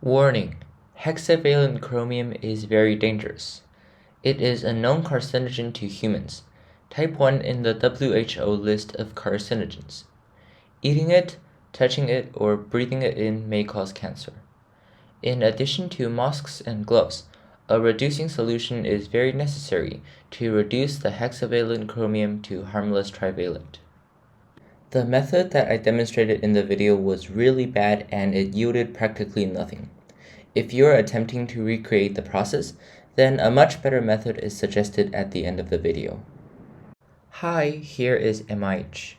Warning: hexavalent chromium is very dangerous. It is a known carcinogen to humans, type 1 in the WHO list of carcinogens. Eating it, touching it, or breathing it in may cause cancer. In addition to masks and gloves, a reducing solution is very necessary to reduce the hexavalent chromium to harmless trivalent. The method that I demonstrated in the video was really bad and it yielded practically nothing. If you're attempting to recreate the process, then a much better method is suggested at the end of the video. Hi, here is MIH.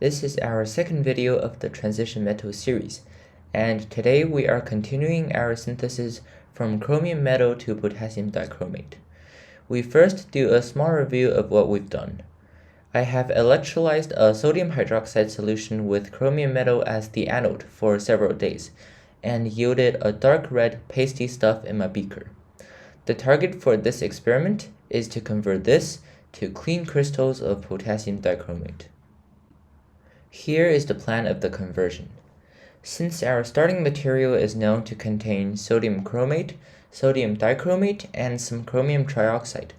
This is our second video of the Transition Metal series, and today we are continuing our synthesis from chromium metal to potassium dichromate. We first do a small review of what we've done. I have electrolyzed a sodium hydroxide solution with chromium metal as the anode for several days, and yielded a dark red pasty stuff in my beaker. The target for this experiment is to convert this to clean crystals of potassium dichromate. Here is the plan of the conversion. Since our starting material is known to contain sodium chromate, sodium dichromate, and some chromium trioxide,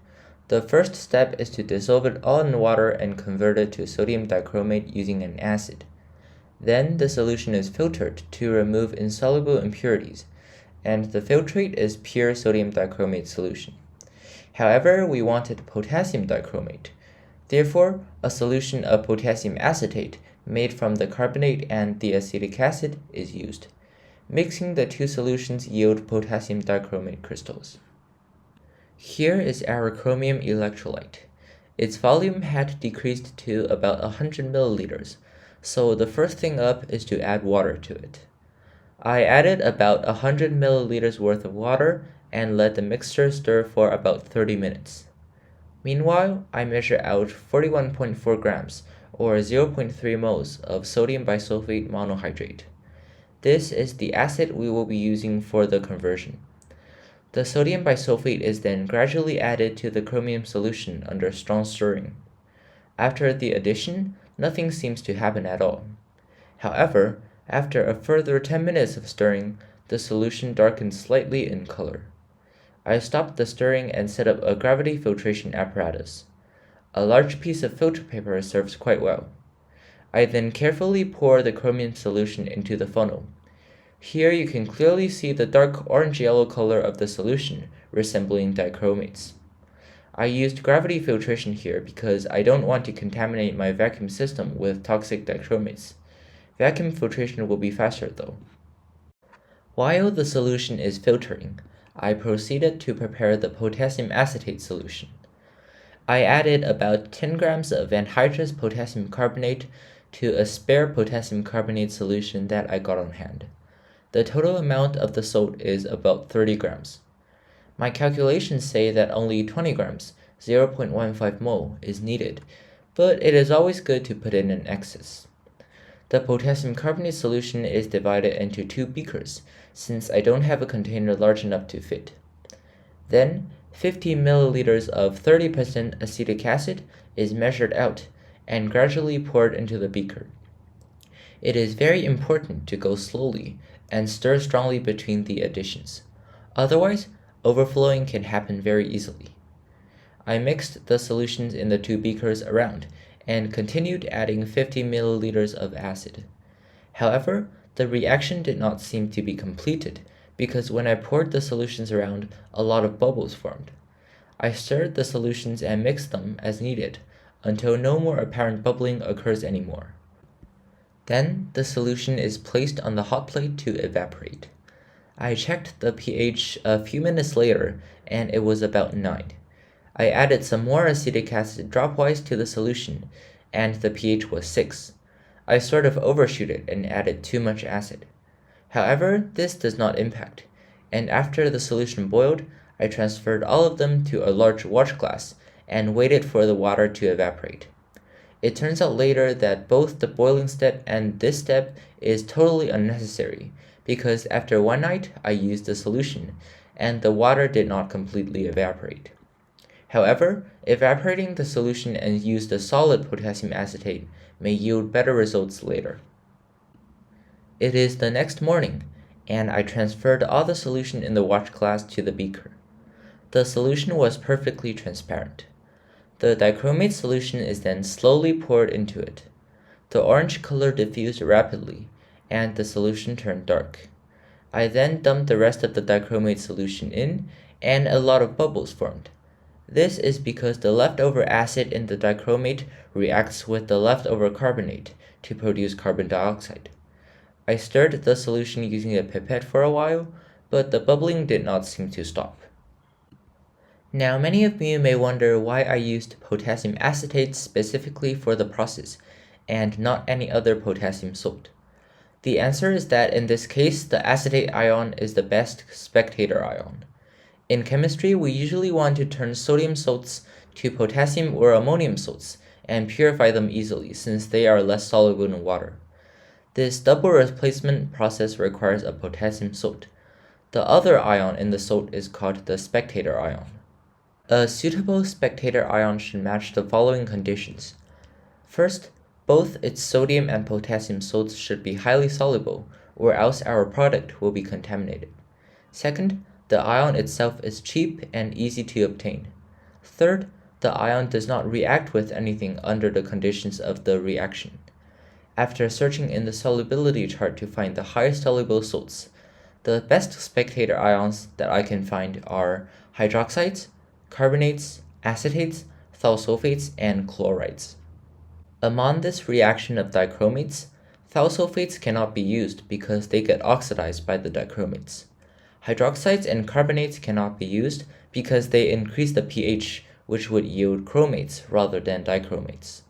the first step is to dissolve it all in water and convert it to sodium dichromate using an acid. Then the solution is filtered to remove insoluble impurities, and the filtrate is pure sodium dichromate solution. However, we wanted potassium dichromate. Therefore, a solution of potassium acetate made from the carbonate and the acetic acid is used. Mixing the two solutions yield potassium dichromate crystals. Here is our chromium electrolyte. Its volume had decreased to about 100 milliliters, so the first thing up is to add water to it. I added about 100 milliliters worth of water and let the mixture stir for about 30 minutes. Meanwhile, I measure out 41.4 grams or 0.3 moles of sodium bisulfate monohydrate. This is the acid we will be using for the conversion. The sodium bisulfate is then gradually added to the chromium solution under strong stirring. After the addition, nothing seems to happen at all. However, after a further 10 minutes of stirring, the solution darkens slightly in color. I stopped the stirring and set up a gravity filtration apparatus. A large piece of filter paper serves quite well. I then carefully pour the chromium solution into the funnel. Here you can clearly see the dark orange-yellow color of the solution, resembling dichromates. I used gravity filtration here because I don't want to contaminate my vacuum system with toxic dichromates. Vacuum filtration will be faster though. While the solution is filtering, I proceeded to prepare the potassium acetate solution. I added about 10 grams of anhydrous potassium carbonate to a spare potassium carbonate solution that I got on hand. The total amount of the salt is about 30 grams. My calculations say that only 20 grams, 0.15 mol, is needed, but it is always good to put in an excess. The potassium carbonate solution is divided into two beakers, since I don't have a container large enough to fit. Then, 50 milliliters of 30% acetic acid is measured out and gradually poured into the beaker. It is very important to go slowly and stir strongly between the additions. Otherwise, overflowing can happen very easily. I mixed the solutions in the two beakers around and continued adding 50 milliliters of acid. However, the reaction did not seem to be completed because when I poured the solutions around, a lot of bubbles formed. I stirred the solutions and mixed them as needed until no more apparent bubbling occurs anymore. Then, the solution is placed on the hot plate to evaporate. I checked the pH a few minutes later and it was about 9. I added some more acetic acid dropwise to the solution and the pH was 6. I sort of overshoot it and added too much acid. However, this does not impact, and after the solution boiled, I transferred all of them to a large watch glass and waited for the water to evaporate. It turns out later that both the boiling step and this step is totally unnecessary because after one night I used the solution and the water did not completely evaporate. However, evaporating the solution and use the solid potassium acetate may yield better results later. It is the next morning, and I transferred all the solution in the watch glass to the beaker. The solution was perfectly transparent. The dichromate solution is then slowly poured into it. The orange color diffused rapidly, and the solution turned dark. I then dumped the rest of the dichromate solution in, and a lot of bubbles formed. This is because the leftover acid in the dichromate reacts with the leftover carbonate to produce carbon dioxide. I stirred the solution using a pipette for a while, but the bubbling did not seem to stop. Now, many of you may wonder why I used potassium acetate specifically for the process, and not any other potassium salt. The answer is that in this case, the acetate ion is the best spectator ion. In chemistry, we usually want to turn sodium salts to potassium or ammonium salts and purify them easily since they are less soluble in water. This double replacement process requires a potassium salt. The other ion in the salt is called the spectator ion. A suitable spectator ion should match the following conditions. First, both its sodium and potassium salts should be highly soluble, or else our product will be contaminated. Second, the ion itself is cheap and easy to obtain. Third, the ion does not react with anything under the conditions of the reaction. After searching in the solubility chart to find the highest soluble salts, the best spectator ions that I can find are hydroxides, carbonates, acetates, thiosulfates, and chlorides. Among this reaction of dichromates, thiosulfates cannot be used because they get oxidized by the dichromates. Hydroxides and carbonates cannot be used because they increase the pH, which would yield chromates rather than dichromates.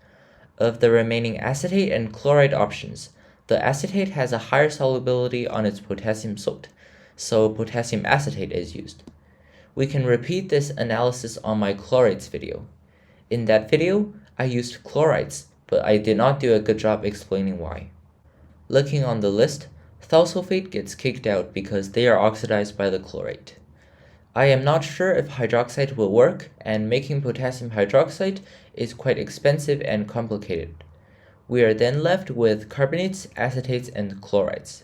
Of the remaining acetate and chloride options, the acetate has a higher solubility on its potassium salt, so potassium acetate is used. We can repeat this analysis on my chlorides video. In that video, I used chlorides, but I did not do a good job explaining why. Looking on the list, thiosulfate gets kicked out because they are oxidized by the chlorate. I am not sure if hydroxide will work, and making potassium hydroxide is quite expensive and complicated. We are then left with carbonates, acetates, and chlorides.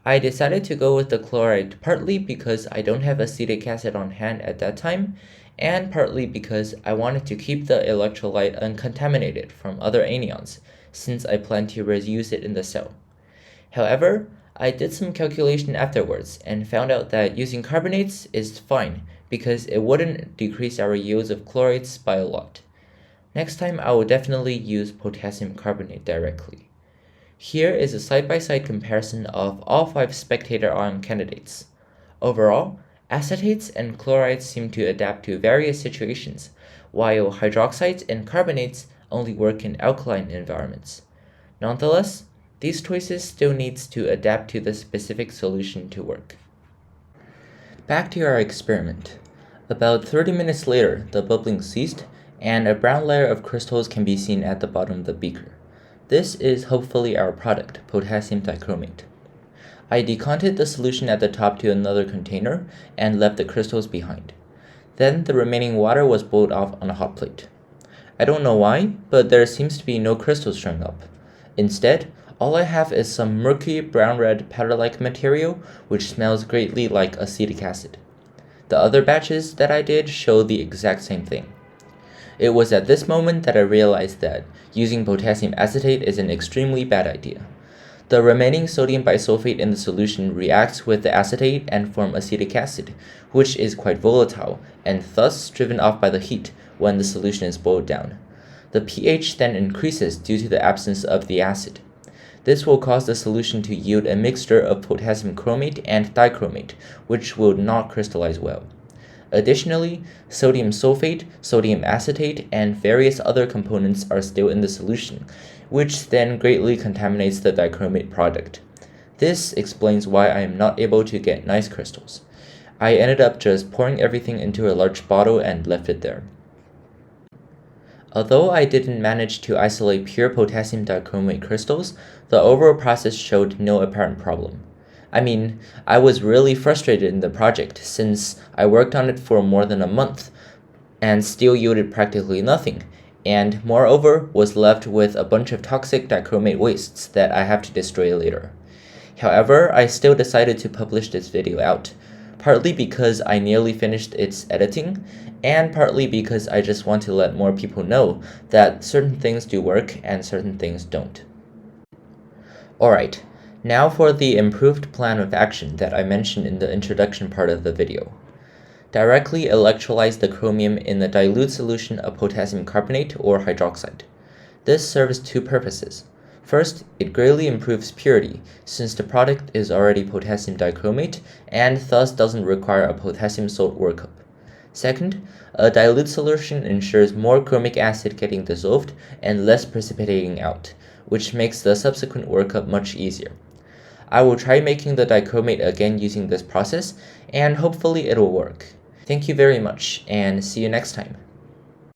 I decided to go with the chloride partly because I don't have acetic acid on hand at that time, and partly because I wanted to keep the electrolyte uncontaminated from other anions, since I plan to reuse it in the cell. However, I did some calculation afterwards and found out that using carbonates is fine because it wouldn't decrease our yields of chlorides by a lot. Next time I will definitely use potassium carbonate directly. Here is a side-by-side comparison of all 5 spectator ion candidates. Overall, acetates and chlorides seem to adapt to various situations, while hydroxides and carbonates only work in alkaline environments. Nonetheless, these choices still needs to adapt to the specific solution to work. Back to our experiment. About 30 minutes later, the bubbling ceased, and a brown layer of crystals can be seen at the bottom of the beaker. This is hopefully our product, potassium dichromate. I decanted the solution at the top to another container and left the crystals behind. Then the remaining water was boiled off on a hot plate. I don't know why, but there seems to be no crystals showing up. Instead, all I have is some murky brown-red powder-like material which smells greatly like acetic acid. The other batches that I did show the exact same thing. It was at this moment that I realized that using potassium acetate is an extremely bad idea. The remaining sodium bisulfate in the solution reacts with the acetate and form acetic acid, which is quite volatile and thus driven off by the heat when the solution is boiled down. The pH then increases due to the absence of the acid. This will cause the solution to yield a mixture of potassium chromate and dichromate, which will not crystallize well. Additionally, sodium sulfate, sodium acetate, and various other components are still in the solution, which then greatly contaminates the dichromate product. This explains why I am not able to get nice crystals. I ended up just pouring everything into a large bottle and left it there. Although I didn't manage to isolate pure potassium dichromate crystals, the overall process showed no apparent problem. I mean, I was really frustrated in the project since I worked on it for more than a month and still yielded practically nothing, and moreover was left with a bunch of toxic dichromate wastes that I have to destroy later. However, I still decided to publish this video out, partly because I nearly finished its editing, and partly because I just want to let more people know that certain things do work and certain things don't. Alright, now for the improved plan of action that I mentioned in the introduction part of the video. Directly electrolyze the chromium in the dilute solution of potassium carbonate or hydroxide. This serves two purposes. First, it greatly improves purity, since the product is already potassium dichromate and thus doesn't require a potassium salt workup. Second, a dilute solution ensures more chromic acid getting dissolved and less precipitating out, which makes the subsequent workup much easier. I will try making the dichromate again using this process, and hopefully it will work. Thank you very much, and see you next time.